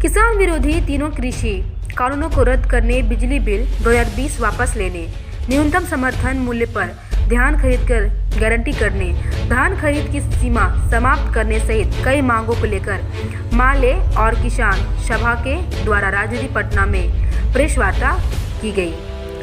किसान विरोधी तीनों कृषि कानूनों को रद्द करने, बिजली बिल 2020 वापस लेने, न्यूनतम समर्थन मूल्य पर धान खरीद कर गारंटी करने, धान खरीद की सीमा समाप्त करने सहित कई मांगों को लेकर माले और किसान सभा के द्वारा राजधानी पटना में प्रेस वार्ता की गई।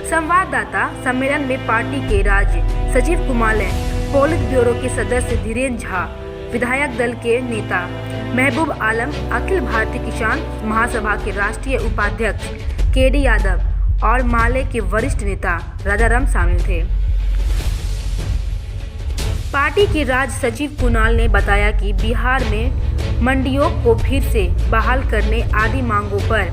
संवाददाता सम्मेलन में पार्टी के राज्य सचिव कुमालय, पोलित ब्यूरो के सदस्य धीरेन्द्र झा, विधायक दल के नेता महबूब आलम, अखिल भारतीय किसान महासभा के राष्ट्रीय उपाध्यक्ष केडी यादव और माले के वरिष्ठ नेता राजाराम शामिल थे। पार्टी के राज्य सचिव कुणाल ने बताया कि बिहार में मंडियों को फिर से बहाल करने आदि मांगों पर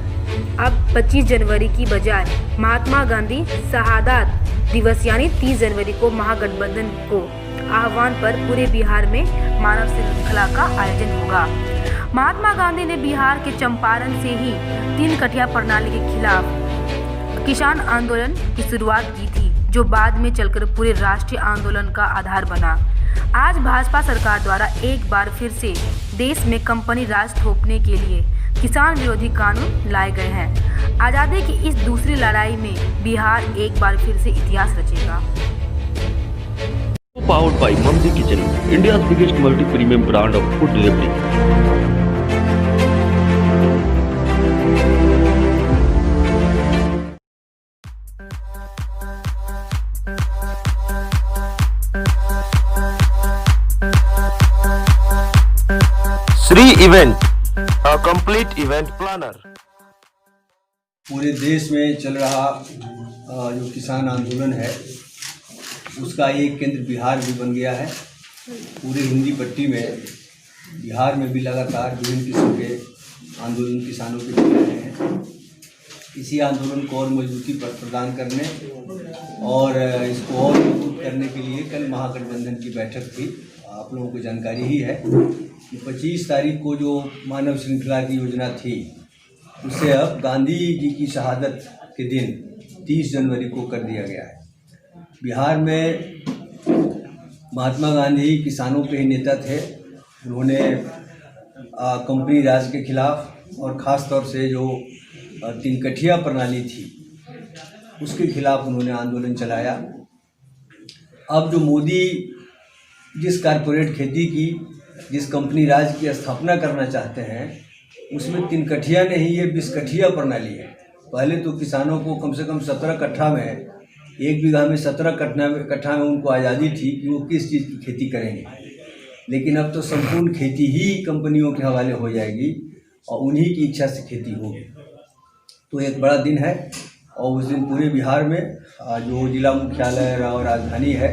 अब 25 जनवरी की बजाय महात्मा गांधी शहादत दिवस यानी 30 जनवरी को महागठबंधन को आह्वान पर पूरे बिहार में मानव श्रृंखला का आयोजन होगा। महात्मा गांधी ने बिहार के चंपारण से ही 3 कठिया प्रणाली के खिलाफ किसान आंदोलन की शुरुआत की थी, जो बाद में चलकर पूरे राष्ट्रीय आंदोलन का आधार बना। आज भाजपा सरकार द्वारा एक बार फिर से देश में कंपनी राज थोपने के लिए किसान विरोधी कानून लाए गए हैं। आज़ादी की इस दूसरी लड़ाई में बिहार एक बार फिर से इतिहास रचेगा। Powered by Mamzi Kitchen, India's biggest multi-premium brand of food delivery. Sri Event, a complete event planner. पूरे देश में चल रहा जो किसान आंदोलन है उसका एक केंद्र बिहार भी बन गया है। पूरे हिंदी पट्टी में बिहार में भी लगातार विभिन्न किस्म के आंदोलन किसानों के चल रहे हैं। इसी आंदोलन को और मजबूती प्रदान करने और इसको और मजबूत करने के लिए कल महागठबंधन की बैठक थी। आप लोगों को जानकारी ही है कि 25 तारीख को जो मानव श्रृंखला की योजना थी उसे अब गांधी जी की शहादत के दिन 30 जनवरी को कर दिया गया है। बिहार में महात्मा गांधी किसानों के ही नेता थे। उन्होंने कंपनी राज के खिलाफ और ख़ास तौर से जो 3 कठिया प्रणाली थी उसके खिलाफ उन्होंने आंदोलन चलाया। अब जो मोदी जिस कारपोरेट खेती की, जिस कंपनी राज की स्थापना करना चाहते हैं उसमें 3 कठिया नहीं, ये 20 कठिया प्रणाली है। पहले तो किसानों को कम से कम 17 कट्ठा में, 1 बीघा में 17 कट्ठा में उनको आज़ादी थी कि वो किस चीज़ की खेती करेंगे, लेकिन अब तो संपूर्ण खेती ही कंपनियों के हवाले हो जाएगी और उन्हीं की इच्छा से खेती होगी। तो एक बड़ा दिन है और उस दिन पूरे बिहार में जो जिला मुख्यालय और राजधानी है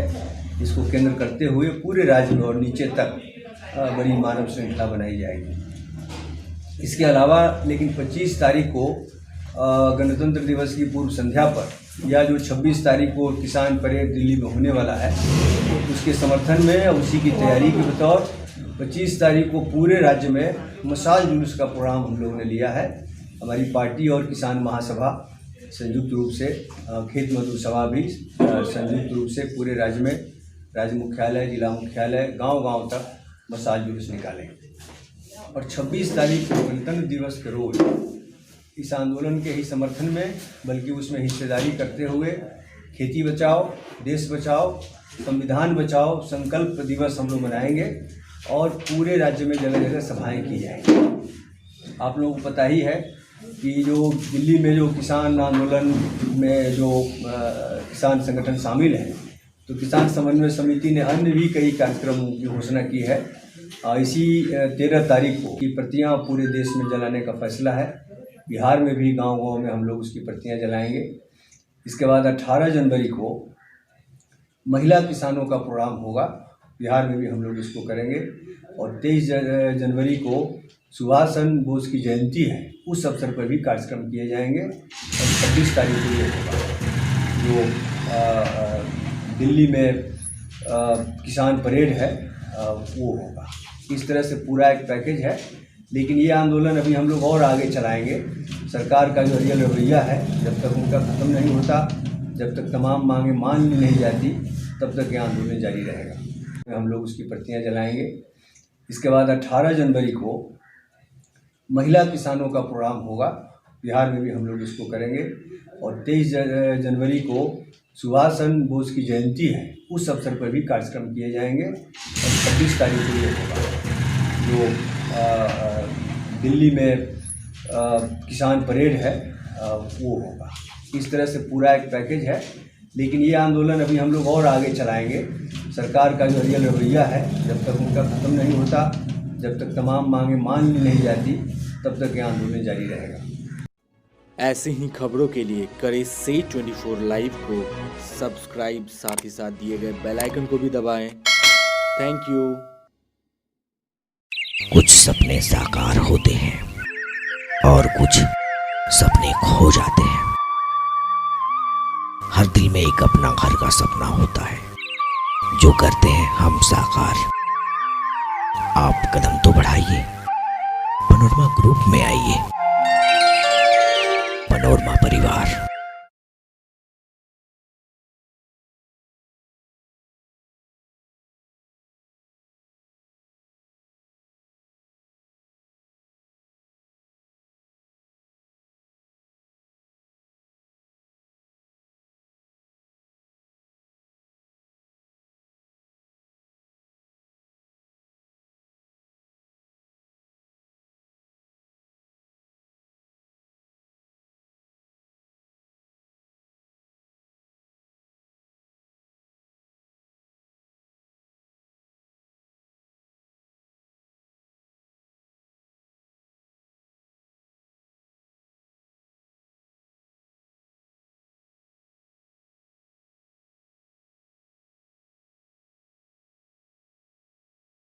इसको केंद्र करते हुए पूरे राज्य में और नीचे तक बड़ी मानव श्रृंखला बनाई जाएगी। इसके अलावा लेकिन 25 तारीख को गणतंत्र दिवस की पूर्व संध्या पर या जो 26 तारीख को किसान परेड दिल्ली में होने वाला है उसके समर्थन में, उसी की तैयारी के बतौर 25 तारीख को पूरे राज्य में मशाल जुलूस का प्रोग्राम हम लोगों ने लिया है। हमारी पार्टी और किसान महासभा संयुक्त रूप से, खेत मजदूर सभा भी संयुक्त रूप से पूरे राज्य में राज्य मुख्यालय, जिला मुख्यालय, गांव-गांव तक मशाल जुलूस निकालेंगे और 26 तारीख को गणतंत्र दिवस के रोज इस आंदोलन के ही समर्थन में, बल्कि उसमें हिस्सेदारी करते हुए खेती बचाओ, देश बचाओ, संविधान बचाओ संकल्प दिवस हम लोग मनाएंगे और पूरे राज्य में जगह जगह सभाएं की जाएंगी। आप लोगों को पता ही है कि जो दिल्ली में जो किसान आंदोलन में जो किसान संगठन शामिल हैं, तो किसान समन्वय समिति ने अन्य भी कई कार्यक्रमों की घोषणा की है। इसी 13 तारीख को की प्रतियाँ पूरे देश में जलाने का फैसला है। बिहार में भी गांव-गांव में हम लोग उसकी प्रतियां जलाएंगे। इसके बाद 18 जनवरी को महिला किसानों का प्रोग्राम होगा, बिहार में भी हम लोग इसको करेंगे और 23 जनवरी को सुभाष चंद्र बोस की जयंती है, उस अवसर पर भी कार्यक्रम किए जाएंगे और 26 तारीख को ये होगा जो दिल्ली में किसान परेड है वो होगा। इस तरह से पूरा एक पैकेज है, लेकिन ये आंदोलन अभी हम लोग और आगे चलाएंगे। सरकार का जो रियल रवैया है, जब तक उनका ख़त्म नहीं होता, जब तक तमाम मांगें मान ली नहीं जाती, तब तक ये आंदोलन जारी रहेगा। हम लोग उसकी प्रतियां जलाएंगे। इसके बाद 18 जनवरी को महिला किसानों का प्रोग्राम होगा। बिहार में भी हम लोग इसको करेंगे। और 23 जनवरी को सुभाष चंद्र बोस की जयंती है, उस अवसर पर भी कार्यक्रम किए जाएंगे। और 26 तारीख को ये होगा जो दिल्ली में किसान परेड है, वो होगा। इस तरह से पूरा एक पैकेज है। लेकिन ये आंदोलन अभी हम लोग और आगे चलाएंगे। सरकार का जो रियल रवैया है, जब तक उनका ख़त्म नहीं होता, जब तक तमाम मांगें मान ली नहीं जाती, तब तक ये आंदोलन जारी रहेगा। ऐसे ही खबरों के लिए करें से 24 लाइव को सब्सक्राइब, साथ ही साथ दिए गए बेल आइकन को भी दबाएं। Thank you. कुछ सपने साकार होते हैं और कुछ सपने खो जाते हैं। हर दिल में एक अपना घर का सपना होता है, जो करते हैं हम साकार। आप कदम तो बढ़ाइए, पनोरमा ग्रुप में आइए। पनोरमा परिवार।